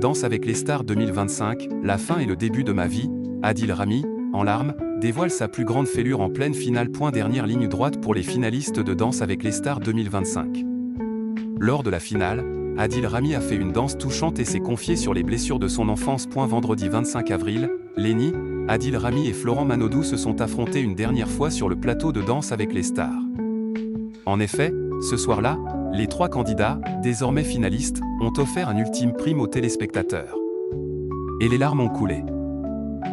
Danse avec les stars 2025, la fin et le début de ma vie, Adil Rami, en larmes, dévoile sa plus grande fêlure en pleine finale. Dernière ligne droite pour les finalistes de Danse avec les stars 2025. Lors de la finale, Adil Rami a fait une danse touchante et s'est confié sur les blessures de son enfance. Vendredi 25 avril, Lenny, Adil Rami et Florent Manodou se sont affrontés une dernière fois sur le plateau de Danse avec les stars. En effet, ce soir-là, les 3 candidats, désormais finalistes, ont offert un ultime prime aux téléspectateurs. Et les larmes ont coulé.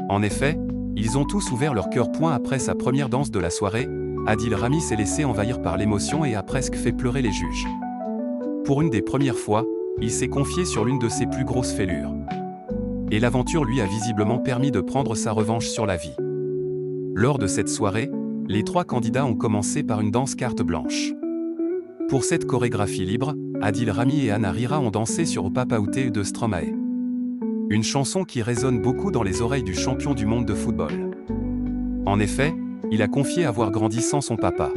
En effet, ils ont tous ouvert leur cœur. Après sa première danse de la soirée, Adil Rami s'est laissé envahir par l'émotion et a presque fait pleurer les juges. Pour une des premières fois, il s'est confié sur l'une de ses plus grosses fêlures. Et l'aventure lui a visiblement permis de prendre sa revanche sur la vie. Lors de cette soirée, les 3 candidats ont commencé par une danse carte blanche. Pour cette chorégraphie libre, Adil Rami et Anna Rira ont dansé sur Papa Outé de Stromae. Une chanson qui résonne beaucoup dans les oreilles du champion du monde de football. En effet, il a confié avoir grandi sans son papa.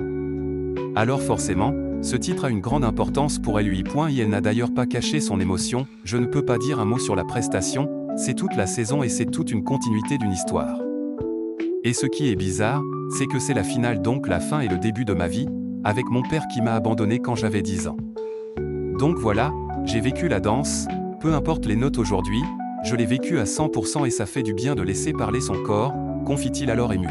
Alors forcément, ce titre a une grande importance pour lui. Et elle n'a d'ailleurs pas caché son émotion. Je ne peux pas dire un mot sur la prestation, c'est toute la saison et c'est toute une continuité d'une histoire. Et ce qui est bizarre, c'est que c'est la finale, donc la fin et le début de ma vie, avec mon père qui m'a abandonné quand j'avais 10 ans. Donc voilà, j'ai vécu la danse, peu importe les notes aujourd'hui, je l'ai vécu à 100% et ça fait du bien de laisser parler son corps, confie-t-il alors ému.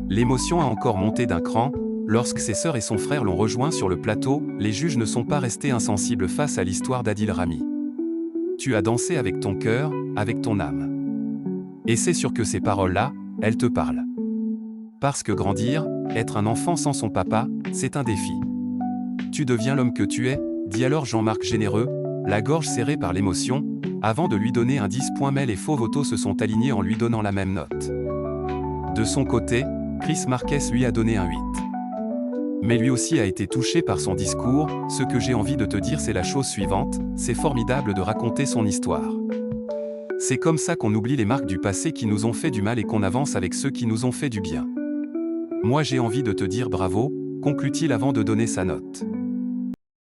L'émotion a encore monté d'un cran. Lorsque ses sœurs et son frère l'ont rejoint sur le plateau, les juges ne sont pas restés insensibles face à l'histoire d'Adil Rami. Tu as dansé avec ton cœur, avec ton âme. Et c'est sûr que ces paroles-là, elles te parlent. Parce que grandir, être un enfant sans son papa, c'est un défi. Tu deviens l'homme que tu es, dit alors Jean-Marc Généreux, la gorge serrée par l'émotion, avant de lui donner un 10. Mais les faux votos se sont alignés en lui donnant la même note. De son côté, Chris Marquez lui a donné un 8. Mais lui aussi a été touché par son discours. Ce que j'ai envie de te dire, c'est la chose suivante, c'est formidable de raconter son histoire. C'est comme ça qu'on oublie les marques du passé qui nous ont fait du mal et qu'on avance avec ceux qui nous ont fait du bien. Moi j'ai envie de te dire bravo, conclut-il avant de donner sa note.